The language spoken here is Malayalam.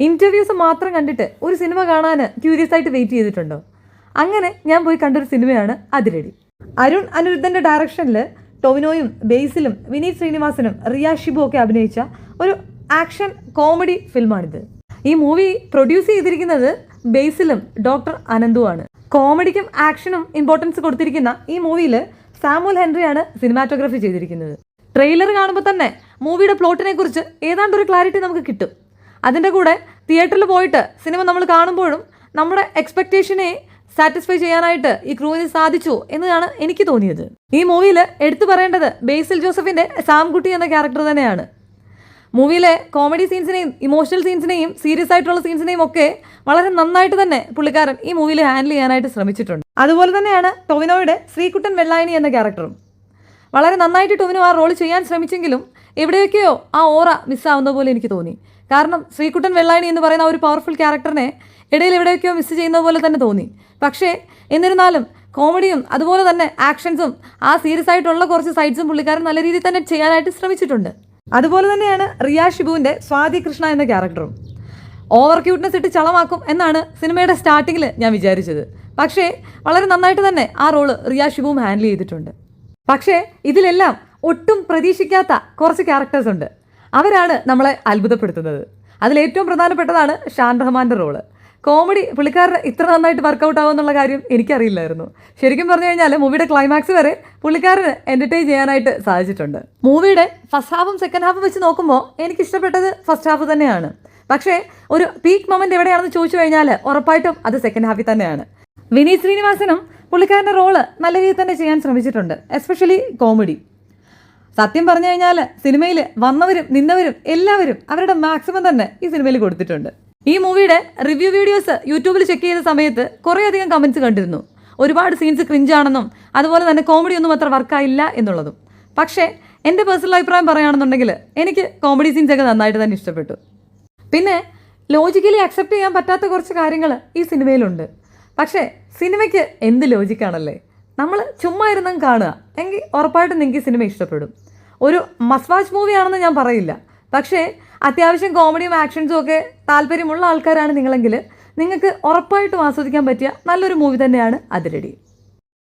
ഇൻ്റർവ്യൂസ് മാത്രം കണ്ടിട്ട് ഒരു സിനിമ കാണാൻ ക്യൂരിയസ് ആയിട്ട് വെയിറ്റ് ചെയ്തിട്ടുണ്ടോ? അങ്ങനെ ഞാൻ പോയി കണ്ടൊരു സിനിമയാണ് അതിരടി. അരുൺ അനിരുദ്ധൻ്റെ ഡയറക്ഷനിൽ ടൊവിനോയും ബേസിലും വിനീത് ശ്രീനിവാസനും റിയ ഷിബു ഒക്കെ അഭിനയിച്ച ഒരു ആക്ഷൻ കോമഡി ഫിലിമാണിത്. ഈ മൂവി പ്രൊഡ്യൂസ് ചെയ്തിരിക്കുന്നത് ബേസിലും ഡോക്ടർ അനന്തുവാണ്. കോമഡിക്കും ആക്ഷനും ഇമ്പോർട്ടൻസ് കൊടുത്തിരിക്കുന്ന ഈ മൂവിയിൽ സാമുൽ ഹെൻറിയാണ് സിനിമാറ്റോഗ്രാഫി ചെയ്തിരിക്കുന്നത്. ട്രെയിലർ കാണുമ്പോൾ തന്നെ മൂവിയുടെ പ്ലോട്ടിനെ കുറിച്ച് ഏതാണ്ടൊരു ക്ലാരിറ്റി നമുക്ക് കിട്ടും. അതിൻ്റെ കൂടെ തിയേറ്ററിൽ പോയിട്ട് സിനിമ നമ്മൾ കാണുമ്പോഴും നമ്മുടെ എക്സ്പെക്റ്റേഷനെ സാറ്റിസ്ഫൈ ചെയ്യാനായിട്ട് ഈ ക്രൂവിന് സാധിച്ചു എന്നതാണ് എനിക്ക് തോന്നിയത്. ഈ മൂവിയിൽ എടുത്തു പറയേണ്ടത് ബേസിൽ ജോസഫിൻ്റെ സാംകുട്ടി എന്ന ക്യാരക്ടർ തന്നെയാണ്. മൂവിയിലെ കോമഡി സീൻസിനെയും ഇമോഷണൽ സീൻസിനെയും സീരിയസ് ആയിട്ടുള്ള സീൻസിനെയും ഒക്കെ വളരെ നന്നായിട്ട് തന്നെ പുള്ളിക്കാരൻ ഈ മൂവിയിൽ ഹാൻഡിൽ ചെയ്യാനായിട്ട് ശ്രമിച്ചിട്ടുണ്ട്. അതുപോലെ തന്നെയാണ് ടൊവിനോയുടെ ശ്രീകുട്ടൻ വെള്ളായണി എന്ന ക്യാരക്ടറും. വളരെ നന്നായിട്ട് ടൊവിനോ ആ റോൾ ചെയ്യാൻ ശ്രമിച്ചെങ്കിലും എവിടെയൊക്കെയോ ആ ഓറ മിസ്സാവുന്ന പോലെ എനിക്ക് തോന്നി. കാരണം ശ്രീകുട്ടൻ വെള്ളായണി എന്ന് പറയുന്ന ഒരു പവർഫുൾ ക്യാരക്ടറിനെ ഇടയിൽ എവിടെയൊക്കെയോ മിസ് ചെയ്യുന്ന പോലെ തന്നെ തോന്നി. പക്ഷേ എന്നിരുന്നാലും കോമഡിയും അതുപോലെ തന്നെ ആക്ഷൻസും ആ സീരിയസ് ആയിട്ടുള്ള കുറച്ച് സൈഡ്സും പുള്ളിക്കാരൻ നല്ല രീതിയിൽ തന്നെ ചെയ്യാനായിട്ട് ശ്രമിച്ചിട്ടുണ്ട്. അതുപോലെ തന്നെയാണ് റിയ ഷിബുവിൻ്റെ സ്വാതി കൃഷ്ണ എന്ന ക്യാരക്ടറും. ഓവർ ക്യൂട്ട്നെസ് ഇട്ട് ചളമാക്കും എന്നാണ് സിനിമയുടെ സ്റ്റാർട്ടിങ്ങിൽ ഞാൻ വിചാരിച്ചത്. പക്ഷേ വളരെ നന്നായിട്ട് തന്നെ ആ റോള് റിയ ഷിബുവും ഹാൻഡിൽ ചെയ്തിട്ടുണ്ട്. പക്ഷേ ഇതിലെല്ലാം ഒട്ടും പ്രതീക്ഷിക്കാത്ത കുറച്ച് ക്യാരക്ടേഴ്സ് ഉണ്ട്. അവരാണ് നമ്മളെ അത്ഭുതപ്പെടുത്തുന്നത്. അതിലേറ്റവും പ്രധാനപ്പെട്ടതാണ് ഷാൻ റഹ്മാൻ്റെ റോള്. കോമഡി പുള്ളിക്കാരന് ഇത്ര നന്നായിട്ട് വർക്കൗട്ട് ആവുമെന്നുള്ള കാര്യം എനിക്കറിയില്ലായിരുന്നു. ശരിക്കും പറഞ്ഞു കഴിഞ്ഞാൽ മൂവിയുടെ ക്ലൈമാക്സ് വരെ പുള്ളിക്കാരന് എൻ്റർടൈൻ ചെയ്യാനായിട്ട് സാധിച്ചിട്ടുണ്ട്. മൂവിയുടെ ഫസ്റ്റ് ഹാഫും സെക്കൻഡ് ഹാഫും വെച്ച് നോക്കുമ്പോൾ എനിക്കിഷ്ടപ്പെട്ടത് ഫസ്റ്റ് ഹാഫ് തന്നെയാണ്. പക്ഷേ ഒരു പീക്ക് മൊമെൻ്റ് എവിടെയാണെന്ന് ചോദിച്ചു കഴിഞ്ഞാൽ ഉറപ്പായിട്ടും അത് സെക്കൻഡ് ഹാഫിൽ തന്നെയാണ്. വിനീത് ശ്രീനിവാസനും പുള്ളിക്കാരൻ്റെ റോള് നല്ല രീതിയിൽ തന്നെ ചെയ്യാൻ ശ്രമിച്ചിട്ടുണ്ട്, എസ്പെഷ്യലി കോമഡി. സത്യം പറഞ്ഞു കഴിഞ്ഞാൽ സിനിമയിൽ വന്നവരും നിന്നവരും എല്ലാവരും അവരുടെ മാക്സിമം തന്നെ ഈ സിനിമയിൽ കൊടുത്തിട്ടുണ്ട്. ഈ മൂവിയുടെ റിവ്യൂ വീഡിയോസ് യൂട്യൂബിൽ ചെക്ക് ചെയ്ത സമയത്ത് കുറേയധികം കമൻറ്റ്സ് കണ്ടിരുന്നു. ഒരുപാട് സീൻസ് ക്രിഞ്ചാണെന്നും അതുപോലെ തന്നെ കോമഡി ഒന്നും അത്ര വർക്കായില്ല എന്നുള്ളതും. പക്ഷേ എൻ്റെ പേഴ്സണൽ അഭിപ്രായം പറയുകയാണെന്നുണ്ടെങ്കിൽ എനിക്ക് കോമഡി സീൻസൊക്കെ നന്നായിട്ട് തന്നെ ഇഷ്ടപ്പെട്ടു. പിന്നെ ലോജിക്കലി അക്സെപ്റ്റ് ചെയ്യാൻ പറ്റാത്ത കുറച്ച് കാര്യങ്ങൾ ഈ സിനിമയിലുണ്ട്. പക്ഷേ സിനിമയ്ക്ക് എന്ത് ലോജിക്കാണല്ലേ. നമ്മൾ ചുമ്മാ ഇരുന്നും കാണുക എങ്കിൽ ഉറപ്പായിട്ടും നിങ്ങൾക്ക് സിനിമ ഇഷ്ടപ്പെടും. ഒരു മസ്റ്റ് വാച്ച് മൂവിയാണെന്ന് ഞാൻ പറയില്ല. പക്ഷേ അത്യാവശ്യം കോമഡിയും ആക്ഷൻസും ഒക്കെ താല്പര്യമുള്ള ആൾക്കാരാണ് നിങ്ങളെങ്കിൽ നിങ്ങൾക്ക് ഉറപ്പായിട്ടും ആസ്വദിക്കാൻ പറ്റിയ നല്ലൊരു മൂവി തന്നെയാണ് അതിരടി.